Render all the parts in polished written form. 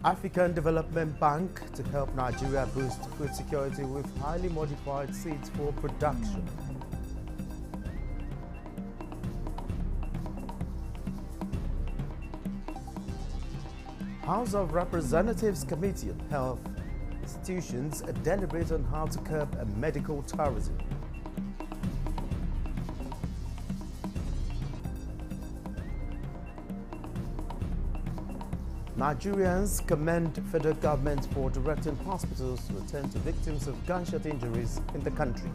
African Development Bank to help Nigeria boost food security with highly modified seeds for production. House of Representatives Committee on Health Institutions deliberates on how to curb medical tourism. Nigerians commend federal government for directing hospitals to attend to victims of gunshot injuries in the country.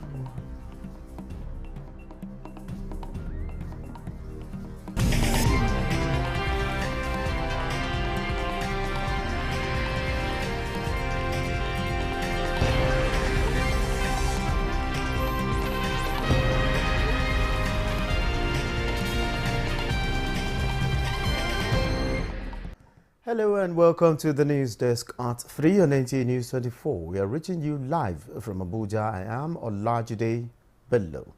Hello and welcome to the news desk at 3 on NTA News24. We are reaching you live from Abuja. I am Olajide Bello.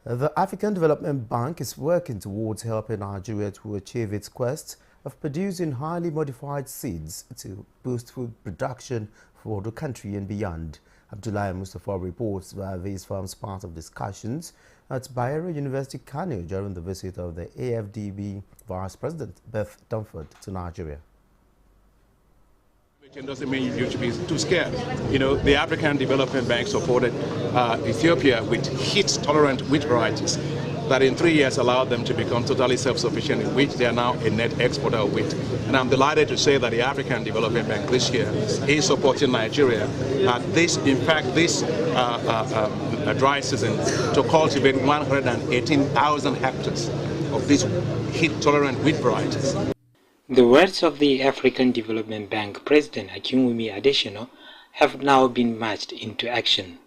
The African Development Bank is working towards helping Nigeria to achieve its quest of producing highly modified seeds to boost food production for the country and beyond. Abdullahi Mustafa reports that this forms part of discussions at Bayero University, Kano during the visit of the AFDB Vice President Beth Dunford to Nigeria. It doesn't mean you should be too scared. You know, the African Development Bank supported Ethiopia with heat-tolerant wheat varieties that in 3 years allowed them to become totally self-sufficient in wheat. They are now a net exporter of wheat. And I'm delighted to say that the African Development Bank this year is supporting Nigeria. This dry season to cultivate 118,000 hectares of these heat-tolerant wheat varieties. The words of the African Development Bank President Akinwumi Adesina have now been matched into action.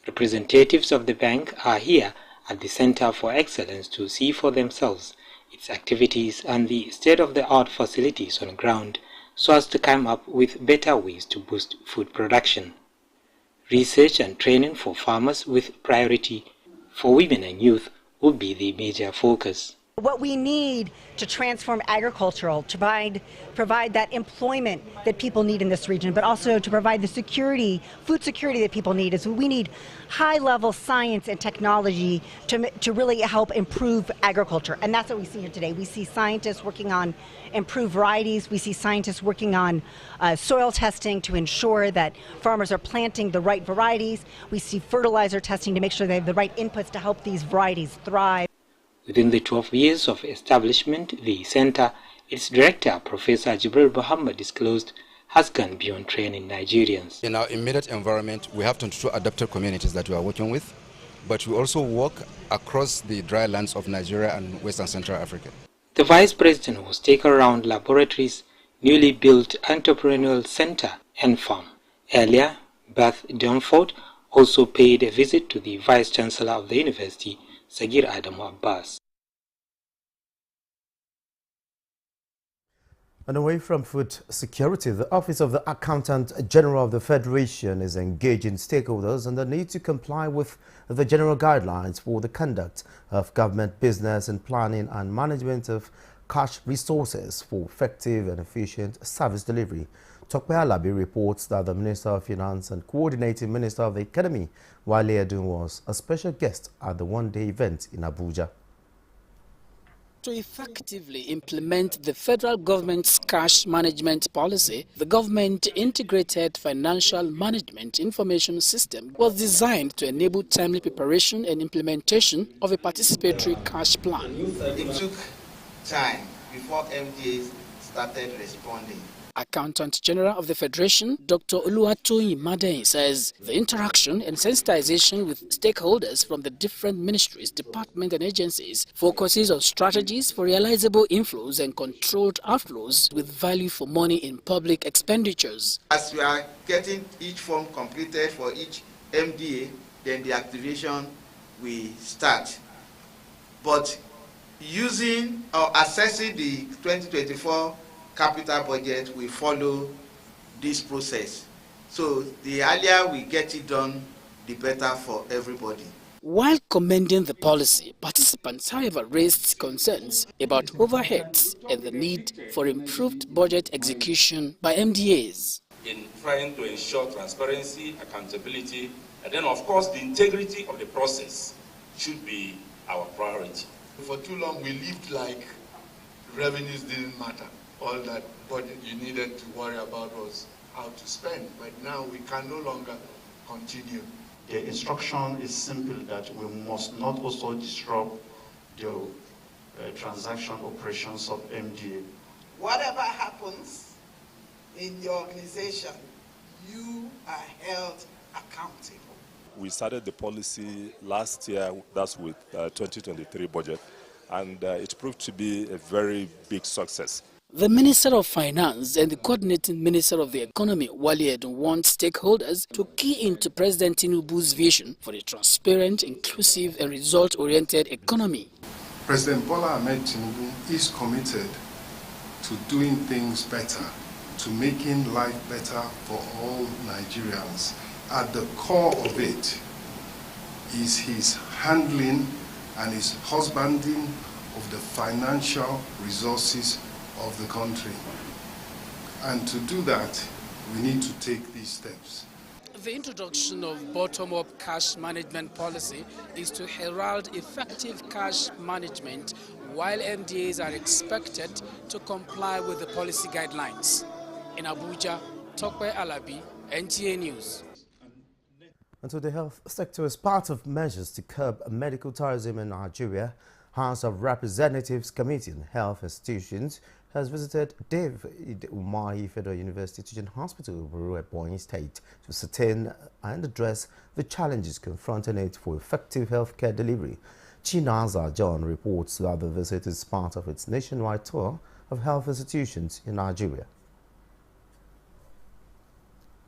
Representatives of the bank are here at the Center for Excellence to see for themselves its activities and the state-of-the-art facilities on ground so as to come up with better ways to boost food production. Research and training for farmers with priority for women and youth will be the major focus. What we need to transform agricultural, to provide that employment that people need in this region, but also to provide the security, food security that people need, is we need high-level science and technology to really help improve agriculture. And that's what we see here today. We see scientists working on improved varieties. We see scientists working on soil testing to ensure that farmers are planting the right varieties. We see fertilizer testing to make sure they have the right inputs to help these varieties thrive. Within the 12 years of establishment, the center, its director, Professor Jibril Muhammad, disclosed, has gone beyond training Nigerians. In our immediate environment, we have 22 adapted communities that we are working with, but we also work across the dry lands of Nigeria and Western Central Africa. The Vice President was taken around laboratories, newly built entrepreneurial center and farm. Earlier, Beth Dunford also paid a visit to the Vice Chancellor of the University, Sagir Adamu Abbas. And away from food security, the Office of the Accountant General of the Federation is engaging stakeholders on the need to comply with the general guidelines for the conduct of government business and planning and management of cash resources for effective and efficient service delivery. Tokpe Alabi reports that the Minister of Finance and Coordinating Minister of the Economy, Wale Edun, was a special guest at the one-day event in Abuja. To effectively implement the federal government's cash management policy, the government integrated financial management information system was designed to enable timely preparation and implementation of a participatory cash plan. It took time before MDAs started responding. Accountant General of the Federation, Dr. Oluwatoyin Madein, says the interaction and sensitization with stakeholders from the different ministries, departments and agencies focuses on strategies for realizable inflows and controlled outflows with value for money in public expenditures. As we are getting each form completed for each MDA, then the activation will start. But using or assessing the 2024 capital budget, we follow this process. So the earlier we get it done, the better for everybody. While commending the policy, participants, however, raised concerns about overheads and the need for improved budget execution by MDAs. In trying to ensure transparency, accountability, and then, of course, the integrity of the process should be our priority. For too long, we lived like revenues didn't matter. All that budget you needed to worry about was how to spend. But now we can no longer continue. The instruction is simple that we must not also disrupt the transaction operations of MDA. Whatever happens in your organization, you are held accountable. We started the policy last year, that's with 2023 budget, and it proved to be a very big success. The Minister of Finance and the Coordinating Minister of the Economy, Wale Edun, want stakeholders to key into President Tinubu's vision for a transparent, inclusive and result-oriented economy. President Bola Ahmed Tinubu is committed to doing things better, to making life better for all Nigerians. At the core of it is his handling and his husbanding of the financial resources of the country. And to do that, we need to take these steps. The introduction of bottom-up cash management policy is to herald effective cash management, while MDAs are expected to comply with the policy guidelines. In Abuja, Tokwe Alabi, NTA News. And to the health sector, as part of measures to curb medical tourism in Nigeria, House of Representatives Committee on Health Institutions has visited David Umahi Federal University Teaching Hospital, Ebonyi State, to ascertain and address the challenges confronting it for effective healthcare delivery. Chinaza John reports that the visit is part of its nationwide tour of health institutions in Nigeria.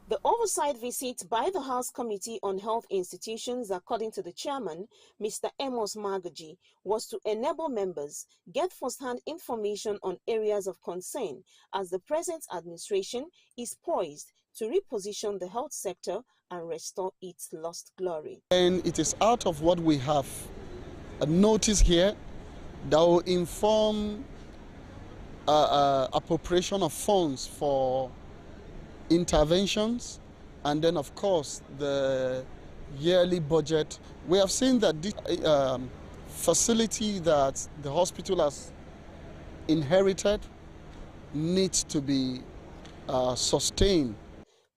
The oversight visit by the House Committee on Health Institutions, according to the chairman, Mr. Amos Magaji, was to enable members get first-hand information on areas of concern as the present administration is poised to reposition the health sector and restore its lost glory. And it is out of what we have noticed here that will inform appropriation of funds for interventions, and then of course the yearly budget. We have seen that this facility that the hospital has inherited needs to be sustained.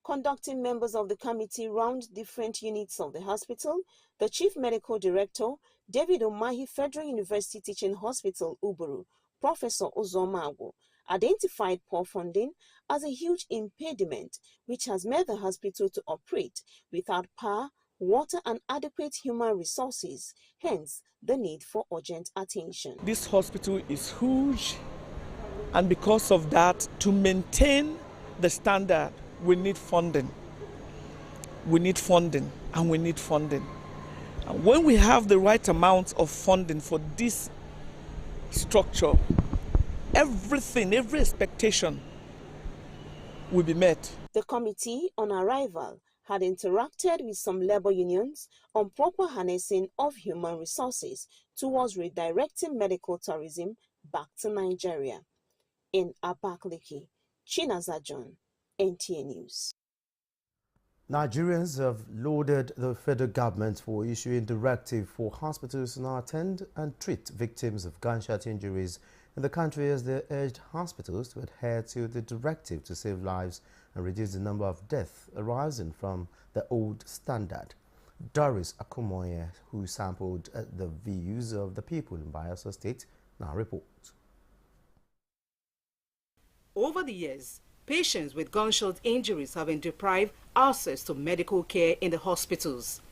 Conducting members of the committee round different units of the hospital, the Chief Medical Director, David Umahi Federal University Teaching Hospital, Uburu, Professor Uzomago, identified poor funding as a huge impediment which has made the hospital to operate without power, water and adequate human resources, hence the need for urgent attention. This hospital is huge, and because of that, to maintain the standard, we need funding. We need funding, and we need funding. And when we have the right amount of funding for this structure, everything, every expectation will be met. The committee, on arrival, had interacted with some labor unions on proper harnessing of human resources towards redirecting medical tourism back to Nigeria. In Abakaliki, Chinaza John, NTA News. Nigerians have lauded the federal government for issuing directive for hospitals to now attend and treat victims of gunshot injuries in the country, as they urged hospitals to adhere to the directive to save lives and reduce the number of deaths arising from the old standard. Doris Akumoye, who sampled the views of the people in Bayelsa State, now reports. Over the years, patients with gunshot injuries have been deprived access to medical care in the hospitals.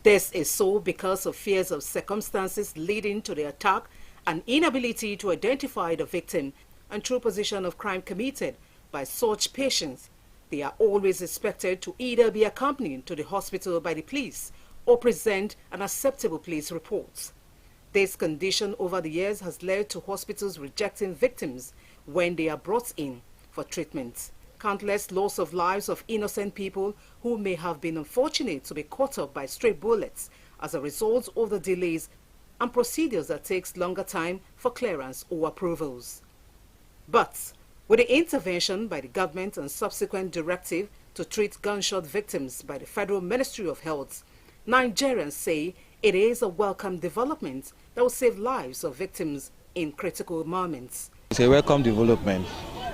This is so because of fears of circumstances leading to the attack and inability to identify the victim and true position of crime committed by such patients. They are always expected to either be accompanied to the hospital by the police or present an acceptable police report. This condition over the years has led to hospitals rejecting victims when they are brought in for treatment. Countless loss of lives of innocent people who may have been unfortunate to be caught up by stray bullets as a result of the delays and procedures that takes longer time for clearance or approvals. But with the intervention by the government and subsequent directive to treat gunshot victims by the Federal Ministry of Health, Nigerians say it is a welcome development that will save lives of victims in critical moments. It's a welcome development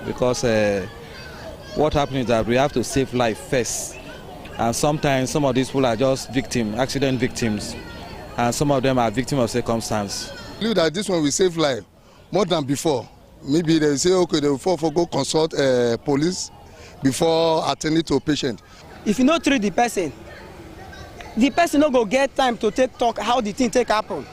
because what happens is that we have to save life first. And sometimes some of these people are just accident victims, and some of them are victims of circumstance. I believe that this one will save life more than before. Maybe they say, okay, they will go consult police before attending to a patient. If you not treat the person no go get time to talk how the thing take happen.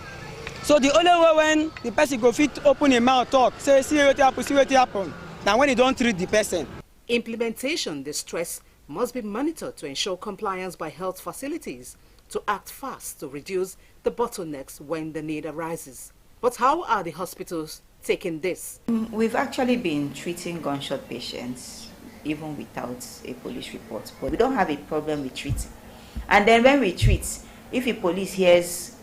So the only way when the person go fit open his mouth talk, say see what happen. Now when you don't treat the person. Implementation distress must be monitored to ensure compliance by health facilities to act fast to reduce the bottlenecks when the need arises. But how are the hospitals taking this? We've actually been treating gunshot patients even without a police report, but we don't have a problem with treating. And then when we treat, if a police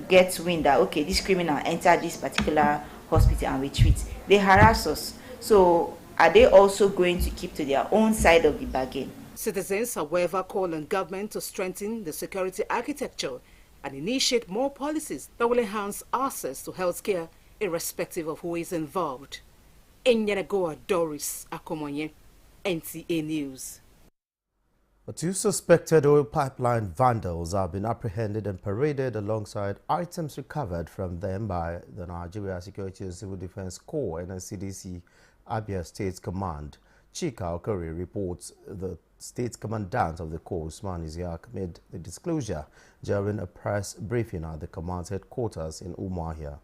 gets wind that okay, this criminal entered this particular hospital and we treat, they harass us. So are they also going to keep to their own side of the bargain? Citizens, however, call on government to strengthen the security architecture and initiate more policies that will enhance access to healthcare irrespective of who is involved. Enyenegoa Doris Akomonye, NTA News. Two suspected oil pipeline vandals have been apprehended and paraded alongside items recovered from them by the Nigeria Security and Civil Defense Corps NSCDC Abia State Command. Chika Okori reports the State Commandant of the Corps, Usman Isiaq, made the disclosure during a press briefing at the command's headquarters in Umuahia.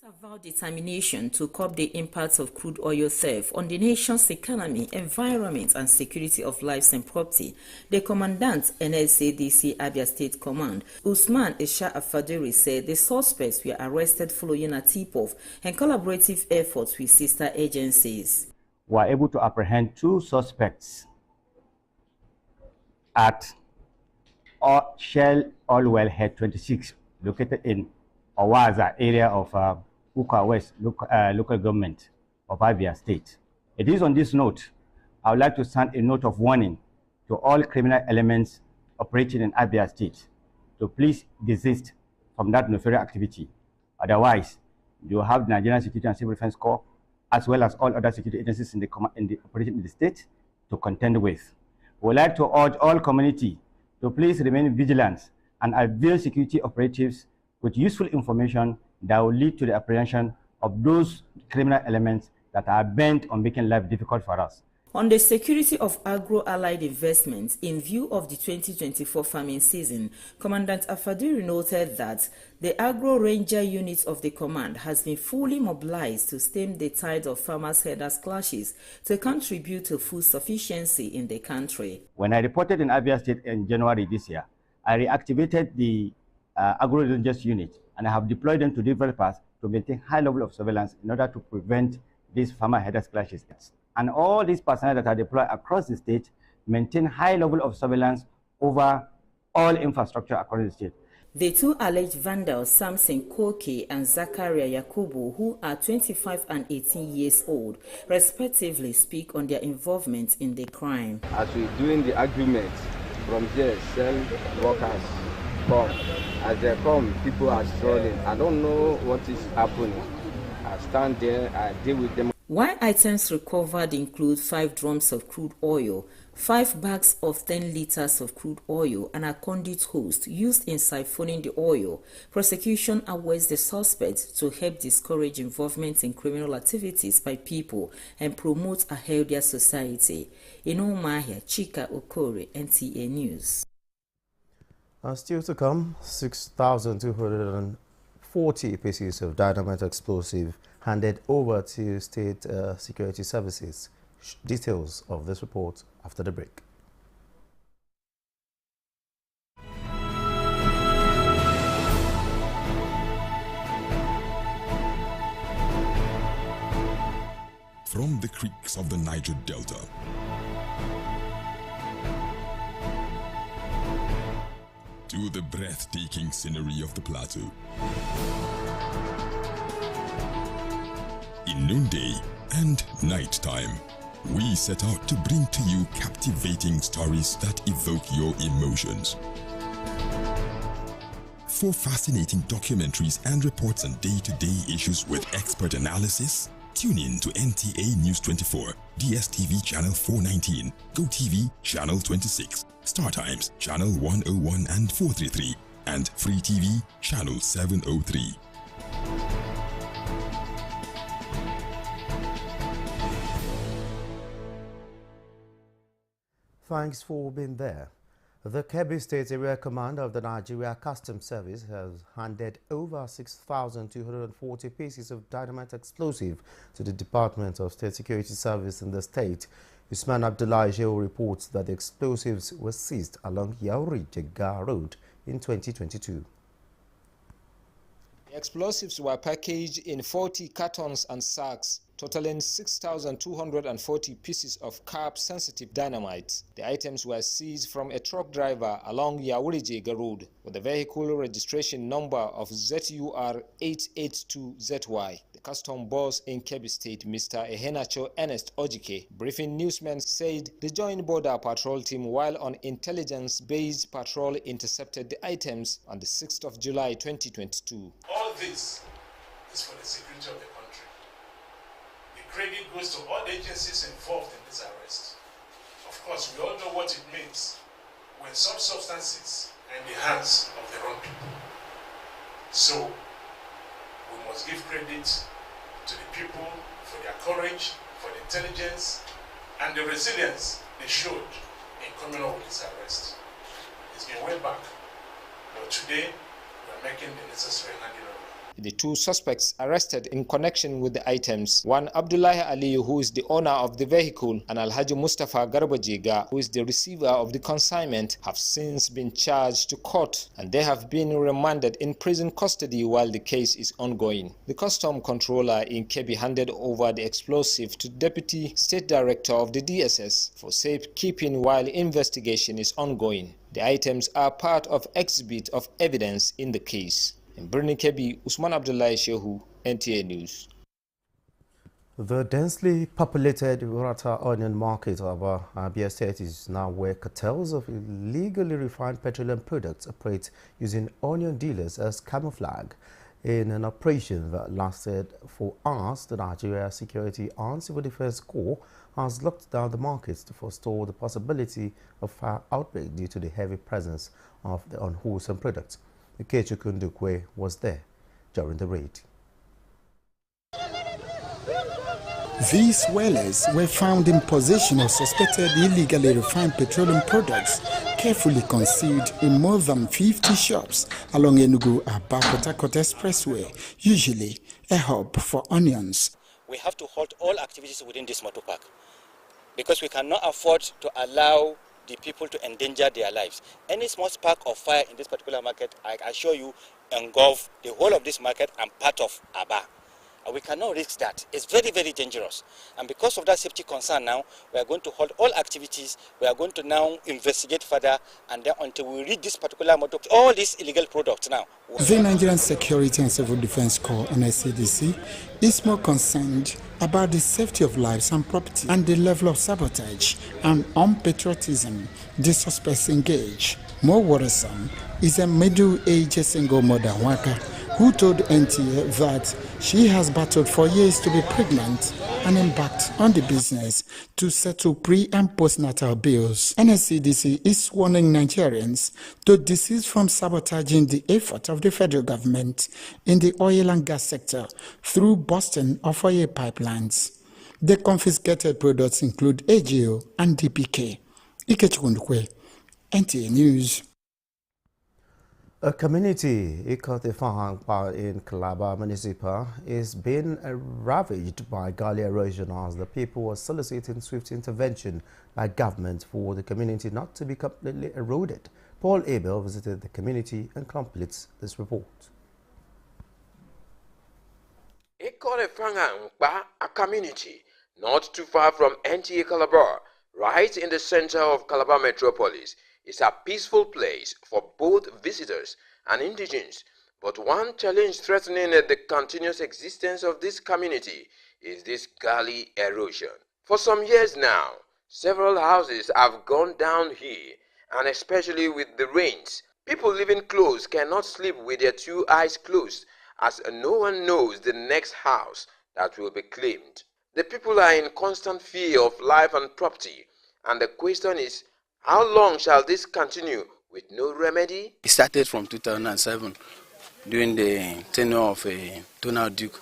Avowed determination to curb the impacts of crude oil theft on the nation's economy, environment and security of lives and property, the Commandant NSCDC Abia State Command, Usman Isha Afadiri, said the suspects were arrested following a tip-off and collaborative efforts with sister agencies. We were able to apprehend 2 suspects at Shell Oil Well Head 26, located in Owaza area of Ukwa West local government of Abia State. It is on this note, I would like to send a note of warning to all criminal elements operating in Abia State to please desist from that nefarious activity. Otherwise, you have the Nigerian Security and Civil Defense Corps, as well as all other security agencies in the operating in the state to contend with. We would like to urge all community to please remain vigilant and avail security operatives with useful information that will lead to the apprehension of those criminal elements that are bent on making life difficult for us. On the security of agro-allied investments in view of the 2024 farming season, Commandant Afadiri noted that the agro-ranger unit of the command has been fully mobilized to stem the tide of farmers-herders clashes to contribute to food sufficiency in the country. When I reported in Abia State in January this year, I reactivated the agro-rangers unit, and I have deployed them to different parts to maintain high level of surveillance in order to prevent these farmer-herders clashes. And all these personnel that are deployed across the state maintain high level of surveillance over all infrastructure across the state. The 2 alleged vandals, Samson Koke and Zakaria Yakubu, who are 25 and 18 years old, respectively, speak on their involvement in the crime. As we're doing the agreement, from there, cell workers come. As they come, people are strolling. I don't know what is happening. I stand there, I deal with them. While items recovered include 5 drums of crude oil, 5 bags of 10 liters of crude oil, and a conduit hose used in siphoning the oil, prosecution awaits the suspects to help discourage involvement in criminal activities by people and promote a healthier society. In Umuahia, Chika Okori, NTA News. Still to come, 6,240 pieces of dynamite explosive handed over to state security services. Details of this report after the break. From the creeks of the Niger Delta, to the breathtaking scenery of the plateau. In noonday and nighttime, we set out to bring to you captivating stories that evoke your emotions. For fascinating documentaries and reports on day-to-day issues with expert analysis, tune in to NTA News24, DSTV Channel 419, GoTV Channel 26, StarTimes Channel 101 and 433, and Free TV Channel 703. Thanks for being there. The Kebbi State Area Commander of the Nigeria Customs Service has handed over 6,240 pieces of dynamite explosive to the Department of State Security Service in the state. Usman Abdullahi Shehu reports that the explosives were seized along Yauri-Jega Road in 2022. The explosives were packaged in 40 cartons and sacks, totaling 6,240 pieces of carb-sensitive dynamite. The items were seized from a truck driver along Yauri-Jega Road with a vehicle registration number of ZUR882ZY. The custom boss in Kebbi State, Mr. Ehenacho Ernest Ojike, briefing newsmen said the Joint Border Patrol team, while on intelligence-based patrol, intercepted the items on the 6th of July 2022. All this is for the security of the country. The credit goes to all agencies involved in this arrest. Of course, we all know what it means when some substances are in the hands of the wrong people. So, we must give credit to the people for their courage, for the intelligence, and the resilience they showed in coming up with this arrest. It's been way back, but today we are making the necessary handing over. The two suspects arrested in connection with the items, one Abdullahi Aliyu, who is the owner of the vehicle, and Alhaji Mustafa Garbajega, who is the receiver of the consignment, have since been charged to court, and they have been remanded in prison custody while the case is ongoing. The custom controller in Kebbi handed over the explosive to Deputy State Director of the DSS for safekeeping while investigation is ongoing. The items are part of exhibit of evidence in the case. In Birnin Kebbi, Usman Abdullahi Shehu, NTA News. The densely populated Urata onion market of Abia State is now where cartels of illegally refined petroleum products operate using onion dealers as camouflage. In an operation that lasted for hours, the Nigeria Security and Civil Defense Corps has locked down the markets to forestall the possibility of fire outbreak due to the heavy presence of the unwholesome products. Ikechu Kundukwe was there during the raid. These whalers were found in possession of suspected illegally refined petroleum products carefully concealed in more than 50 shops along Enugu-Aba-Port Harcourt Expressway, usually a hub for onions. We have to halt all activities within this motor park because we cannot afford to allow the people to endanger their lives. Any small spark of fire in this particular market, I assure you, engulf the whole of this market and part of Aba. We cannot risk that. It's very, very dangerous. And because of that safety concern now, we are going to hold all activities. We are going to now investigate further, and then until we reach this particular motor, all these illegal products now. The Nigerian Security and Civil Defense Corps, NSCDC, is more concerned about the safety of lives and property and the level of sabotage and unpatriotism the suspects engage. More worrisome is a middle-aged single mother worker who told NTA that she has battled for years to be pregnant and embarked on the business to settle pre- and postnatal bills. NSCDC is warning Nigerians to desist from sabotaging the effort of the federal government in the oil and gas sector through busting of oil pipelines. The confiscated products include AGO and DPK. Ikechukundukwe, NTA News. A community in Calabar Municipal is being ravaged by gully erosion as the people are soliciting swift intervention by government for the community not to be completely eroded. Paul Abel visited the community and completes this report. A community not too far from NTA Calabar, right in the center of Calabar metropolis, is a peaceful place for both visitors and indigenes, but one challenge threatening the continuous existence of this community is this gully erosion. For some years now, several houses have gone down here, and especially with the rains, people living close cannot sleep with their two eyes closed, as no one knows the next house that will be claimed. The people are in constant fear of life and property, and the question is, how long shall this continue with no remedy? It started from 2007 during the tenure of Donald Duke.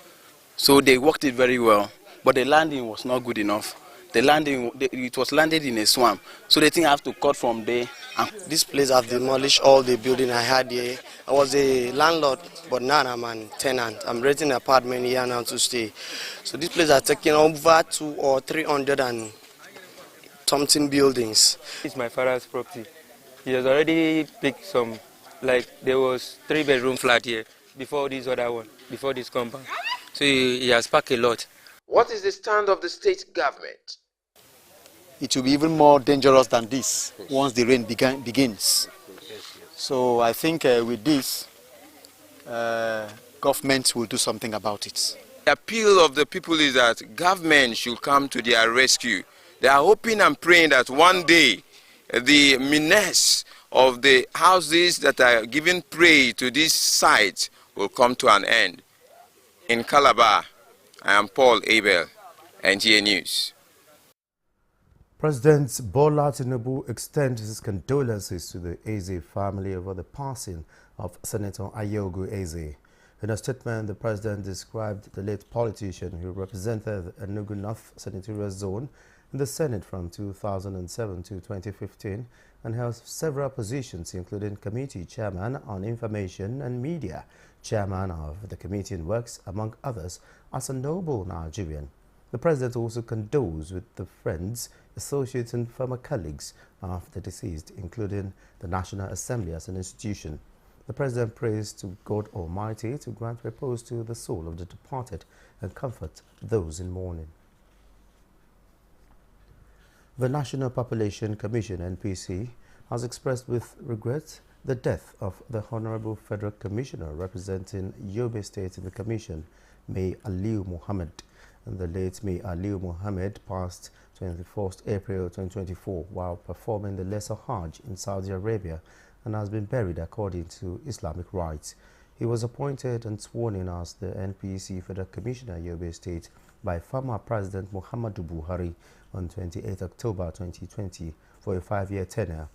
So they worked it very well, but the landing was not good enough. It was landed in a swamp, so they think I have to cut from there. This place I've demolished all the building I had here. I was a landlord, but now I'm a tenant. I'm renting an apartment here now to stay. So this place are taking over 200 or 300 and something buildings. It's my father's property. He has already picked some, like there was 3-bedroom flat here before this other one, before this compound. So he has packed a lot. What is the stand of the state government? It will be even more dangerous than this once the rain begins. So I think with this, government will do something about it. The appeal of the people is that government should come to their rescue. They are hoping and praying that one day the menace of the houses that are giving prey to this site will come to an end. In Calabar, I am Paul Abel, NTA News. President Bola Tinubu extends his condolences to the Eze family over the passing of Senator Ayogu Eze. In a statement, the president described the late politician who represented the Enugu North Senatorial Zone in the Senate from 2007 to 2015 and held several positions, including Committee Chairman on Information and Media, Chairman of the Committee on Works, among others, as a noble Nigerian. The president also condoles with the friends, associates and former colleagues of the deceased, including the National Assembly as an institution. The president prays to God Almighty to grant repose to the soul of the departed and comfort those in mourning. The National Population Commission, NPC, has expressed with regret the death of the Honorable Federal Commissioner representing Yobe State in the Commission, May Aliu Muhammad. And the late May Aliu Muhammad passed 21st April 2024 while performing the Lesser Hajj in Saudi Arabia and has been buried according to Islamic rites. He was appointed and sworn in as the NPC Federal Commissioner Yobe State by former President Muhammadu Buhari on 28 October 2020 for a 5-year tenure.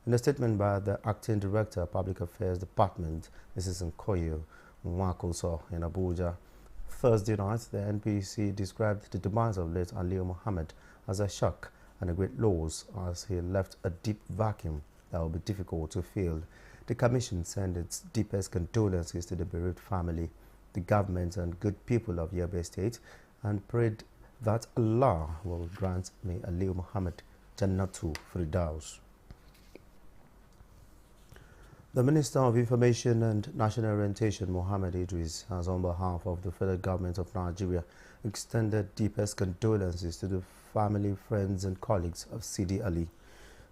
In a statement by the Acting Director of Public Affairs Department, Mrs. Nkoyo Nwakoso in Abuja, Thursday night, the NPC described the demise of late Aliu Muhammad as a shock and a great loss as he left a deep vacuum that will be difficult to fill. The Commission sent its deepest condolences to the bereaved family, the government and good people of Yobe State and prayed that Allah will grant May Aliu Muhammad Jannatu Firdaus. The Minister of Information and National Orientation, Mohammed Idris, has on behalf of the federal government of Nigeria extended deepest condolences to the family, friends and colleagues of Sidi Ali.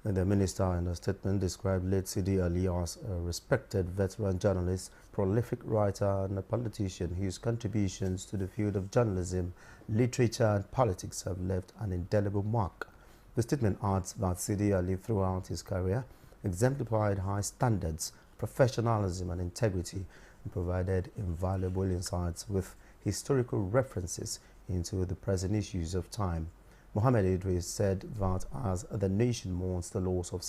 And the minister in a statement described late Sidi Ali as a respected veteran journalist, prolific writer and a politician whose contributions to the field of journalism, literature and politics have left an indelible mark. The statement adds that Sidi Ali throughout his career exemplified high standards, professionalism and integrity and provided invaluable insights with historical references into the present issues of time. Mohammed Idris said that as the nation mourns the loss of